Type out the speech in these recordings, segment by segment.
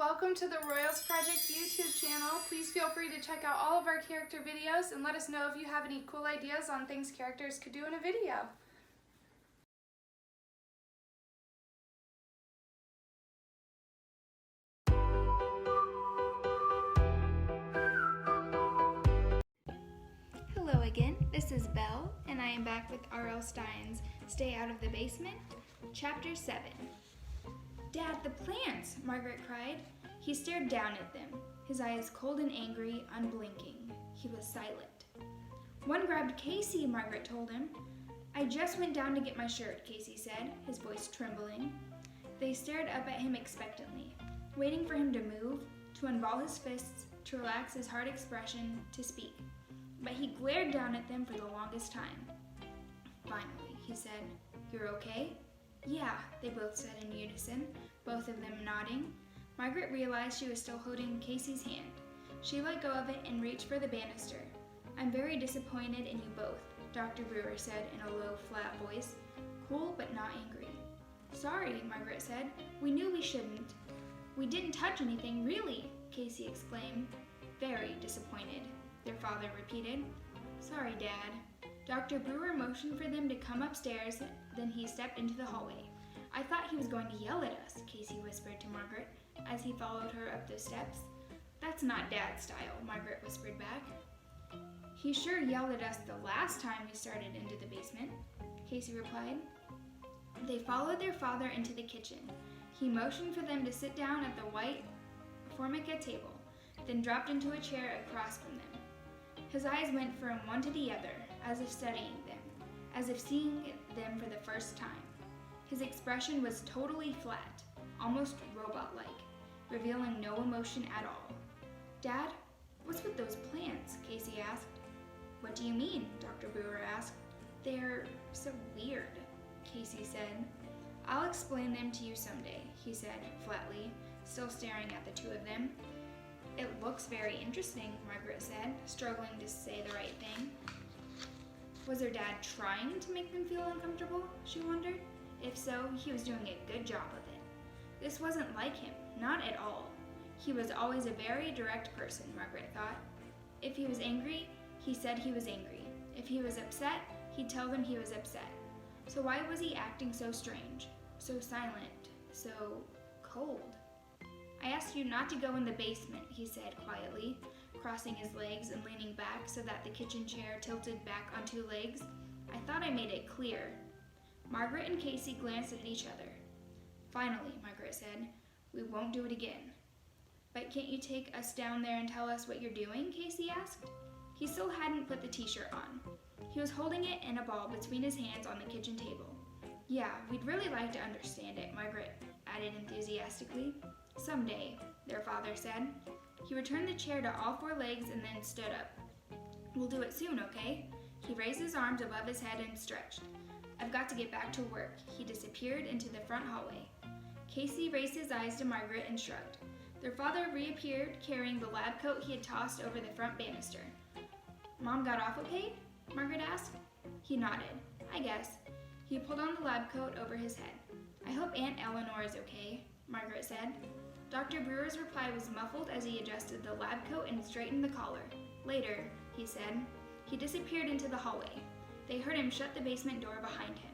Welcome to the Royals Project YouTube channel. Please feel free to check out all of our character videos and let us know if you have any cool ideas on things characters could do in a video. Hello again, this is Belle, and I am back with R.L. Stine's Stay Out of the Basement, Chapter 7. Dad, the plants! Margaret cried. He stared down at them, his eyes cold and angry, unblinking. He was silent. One grabbed Casey, Margaret told him. I just went down to get my shirt, Casey said, his voice trembling. They stared up at him expectantly, waiting for him to move, to unball his fists, to relax his hard expression, to speak. But he glared down at them for the longest time. Finally, he said, "You're okay?" "Yeah," they both said in unison, both of them nodding. Margaret realized she was still holding Casey's hand. She let go of it and reached for the banister. "I'm very disappointed in you both," Dr. Brewer said in a low, flat voice, cool but not angry. "Sorry," Margaret said. "We knew we shouldn't." "We didn't touch anything, really," Casey exclaimed. "Very disappointed," their father repeated. "Sorry, Dad." Dr. Brewer motioned for them to come upstairs, then he stepped into the hallway. "I thought he was going to yell at us," Casey whispered to Margaret as he followed her up the steps. "That's not Dad's style," Margaret whispered back. "He sure yelled at us the last time we started into the basement," Casey replied. They followed their father into the kitchen. He motioned for them to sit down at the white formica table, then dropped into a chair across from them. His eyes went from one to the other, as if studying them, as if seeing them for the first time. His expression was totally flat, almost robot-like, revealing no emotion at all. "Dad, what's with those plants?" Casey asked. "What do you mean?" Dr. Brewer asked. "They're so weird," Casey said. "I'll explain them to you someday," he said flatly, still staring at the two of them. "It looks very interesting," Margaret said, struggling to say the right thing. Was her dad trying to make them feel uncomfortable, she wondered? If so, he was doing a good job of it. This wasn't like him, not at all. He was always a very direct person, Margaret thought. If he was angry, he said he was angry. If he was upset, he'd tell them he was upset. So why was he acting so strange, so silent, so cold? "I asked you not to go in the basement," he said quietly, crossing his legs and leaning back so that the kitchen chair tilted back on two legs. "I thought I made it clear." Margaret and Casey glanced at each other. "Finally," Margaret said, "we won't do it again." "But can't you take us down there and tell us what you're doing?" Casey asked. He still hadn't put the t-shirt on. He was holding it in a ball between his hands on the kitchen table. "Yeah, we'd really like to understand it," Margaret added enthusiastically. "Someday," their father said. He returned the chair to all four legs and then stood up. "We'll do it soon, okay?" He raised his arms above his head and stretched. "I've got to get back to work." He disappeared into the front hallway. Casey raised his eyes to Margaret and shrugged. Their father reappeared carrying the lab coat he had tossed over the front banister. "Mom got off okay?" Margaret asked. He nodded. "I guess." He pulled on the lab coat over his head. "I hope Aunt Eleanor is okay," Margaret said. Dr. Brewer's reply was muffled as he adjusted the lab coat and straightened the collar. "Later," he said. He disappeared into the hallway. They heard him shut the basement door behind him.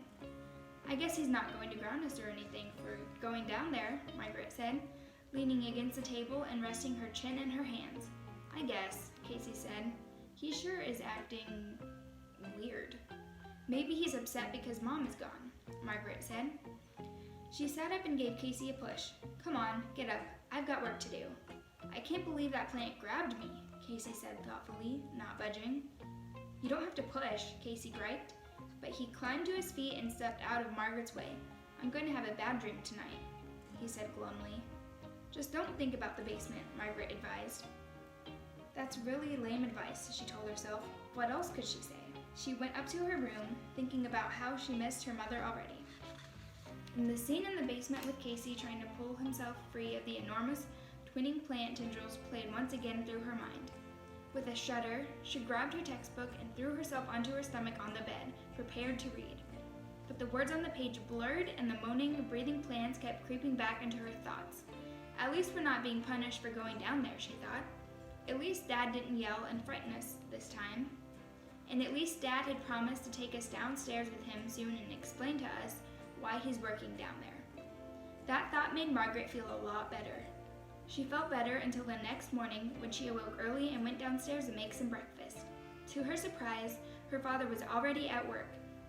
"I guess he's not going to ground us or anything for going down there," Margaret said, leaning against the table and resting her chin in her hands. "I guess," Casey said. "He sure is acting weird." "Maybe he's upset because Mom is gone," Margaret said. She sat up and gave Casey a push. "Come on, get up. I've got work to do." "I can't believe that plant grabbed me," Casey said thoughtfully, not budging. "You don't have to push," Casey griped, but he climbed to his feet and stepped out of Margaret's way. "I'm going to have a bad dream tonight," he said glumly. "Just don't think about the basement," Margaret advised. That's really lame advice, she told herself. What else could she say? She went up to her room, thinking about how she missed her mother already. And the scene in the basement with Casey trying to pull himself free of the enormous twinning plant tendrils played once again through her mind. With a shudder, she grabbed her textbook and threw herself onto her stomach on the bed, prepared to read. But the words on the page blurred and the moaning, breathing plants kept creeping back into her thoughts. At least we're not being punished for going down there, she thought. At least Dad didn't yell and frighten us this time. And at least Dad had promised to take us downstairs with him soon and explain to us why he's working down there. That thought made Margaret feel a lot better. She felt better until the next morning when she awoke early and went downstairs to make some breakfast. To her surprise, her father was already at work.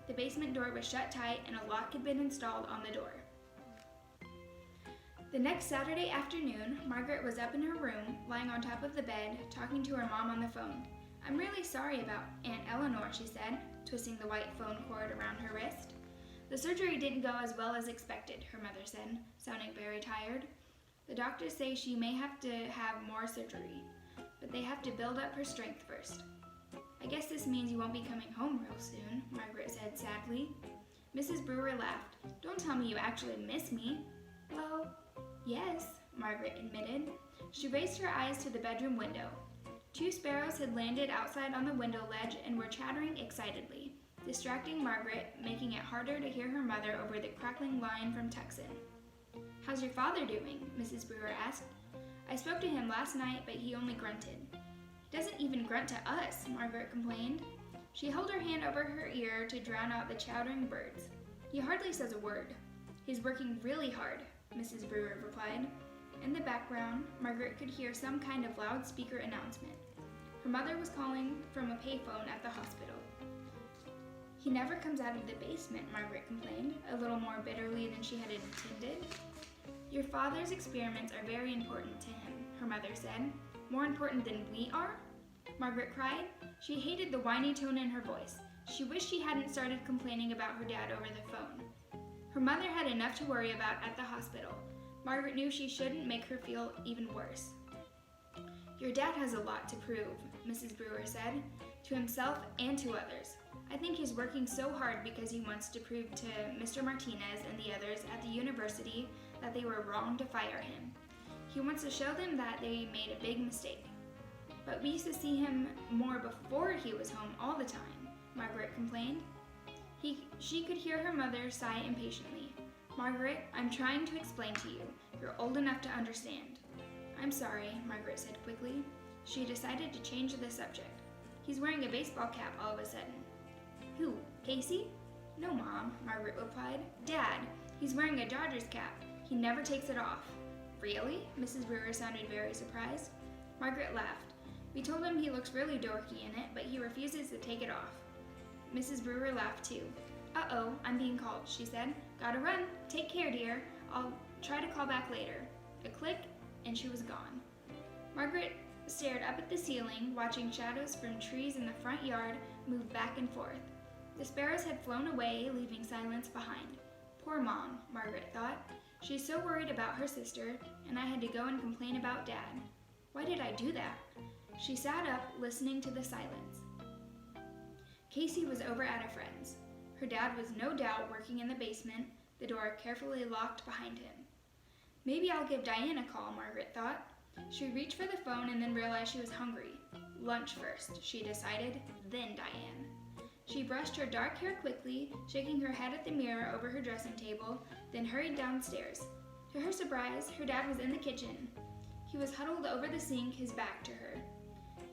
The basement door was shut tight and a lock had been installed on the door. The next Saturday afternoon, Margaret was up in her room, lying on top of the bed, talking to her mom on the phone. "I'm really sorry about Aunt Eleanor," she said, twisting the white phone cord around her wrist. "The surgery didn't go as well as expected," her mother said, sounding very tired. "The doctors say she may have to have more surgery, but they have to build up her strength first." "I guess this means you won't be coming home real soon," Margaret said sadly. Mrs. Brewer laughed. "Don't tell me you actually miss me." "Well, yes," Margaret admitted. She raised her eyes to the bedroom window. 2 sparrows had landed outside on the window ledge and were chattering excitedly, distracting Margaret, making it harder to hear her mother over the crackling line from Tucson. "How's your father doing?" Mrs. Brewer asked. "I spoke to him last night, but he only grunted." "He doesn't even grunt to us," Margaret complained. She held her hand over her ear to drown out the chattering birds. "He hardly says a word." "He's working really hard," Mrs. Brewer replied. In the background, Margaret could hear some kind of loudspeaker announcement. Her mother was calling from a payphone at the hospital. "He never comes out of the basement," Margaret complained, a little more bitterly than she had intended. "Your father's experiments are very important to him," her mother said. "More important than we are?" Margaret cried. She hated the whiny tone in her voice. She wished she hadn't started complaining about her dad over the phone. Her mother had enough to worry about at the hospital. Margaret knew she shouldn't make her feel even worse. "Your dad has a lot to prove," Mrs. Brewer said, "to himself and to others. I think he's working so hard because he wants to prove to Mr. Martinez and the others at the university that they were wrong to fire him. He wants to show them that they made a big mistake." "But we used to see him more before he was home all the time," Margaret complained. She could hear her mother sigh impatiently. "Margaret, I'm trying to explain to you. You're old enough to understand." "I'm sorry," Margaret said quickly. She decided to change the subject. "He's wearing a baseball cap all of a sudden." "Who, Casey?" "No, Mom," Margaret replied. "Dad. He's wearing a Dodgers cap. He never takes it off." "Really?" Mrs. Brewer sounded very surprised. Margaret laughed. "We told him he looks really dorky in it, but he refuses to take it off." Mrs. Brewer laughed too. "Uh-oh, I'm being called," she said. "Gotta run. Take care, dear. I'll try to call back later." A click, and she was gone. Margaret stared up at the ceiling, watching shadows from trees in the front yard move back and forth. The sparrows had flown away, leaving silence behind. Poor Mom, Margaret thought. She's so worried about her sister, and I had to go and complain about Dad. Why did I do that? She sat up, listening to the silence. Casey was over at a friend's. Her dad was no doubt working in the basement, the door carefully locked behind him. Maybe I'll give Diane a call, Margaret thought. She reached for the phone and then realized she was hungry. Lunch first, she decided, then Diane. She brushed her dark hair quickly, shaking her head at the mirror over her dressing table, then hurried downstairs. To her surprise, her dad was in the kitchen. He was huddled over the sink, his back to her.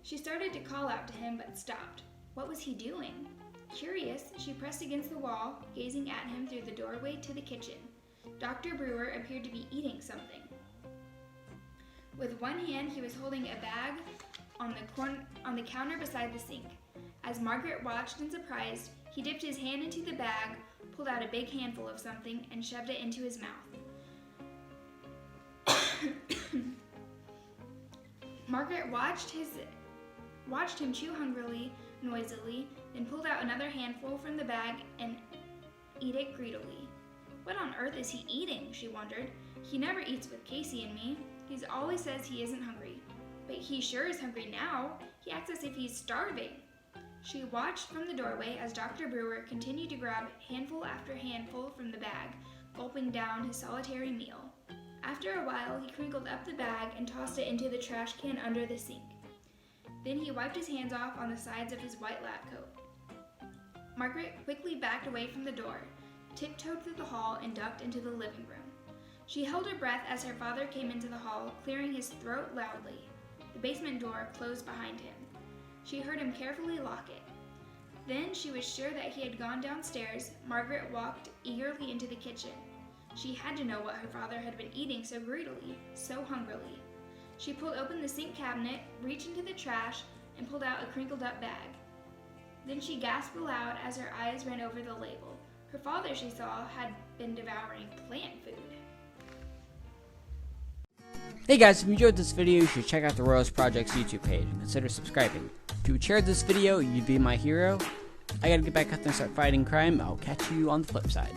She started to call out to him, but stopped. What was he doing? Curious, she pressed against the wall, gazing at him through the doorway to the kitchen. Dr. Brewer appeared to be eating something. With one hand, he was holding a bag on the counter beside the sink. As Margaret watched in surprise, he dipped his hand into the bag, pulled out a big handful of something, and shoved it into his mouth. Margaret watched him chew hungrily, noisily, then pulled out another handful from the bag and eat it greedily. What on earth is he eating? She wondered. He never eats with Casey and me. He always says he isn't hungry. But he sure is hungry now. He acts as if he's starving. She watched from the doorway as Dr. Brewer continued to grab handful after handful from the bag, gulping down his solitary meal. After a while, he crinkled up the bag and tossed it into the trash can under the sink. Then he wiped his hands off on the sides of his white lab coat. Margaret quickly backed away from the door, tiptoed through the hall, and ducked into the living room. She held her breath as her father came into the hall, clearing his throat loudly. The basement door closed behind him. She heard him carefully lock it. Then she was sure that he had gone downstairs. Margaret walked eagerly into the kitchen. She had to know what her father had been eating so greedily, so hungrily. She pulled open the sink cabinet, reached into the trash, and pulled out a crinkled-up bag. Then she gasped aloud as her eyes ran over the label. Her father, she saw, had been devouring plant food. Hey guys, if you enjoyed this video, you should check out the Royals Project's YouTube page and consider subscribing. If you shared this video, you'd be my hero. I gotta get back out there and start fighting crime. I'll catch you on the flip side.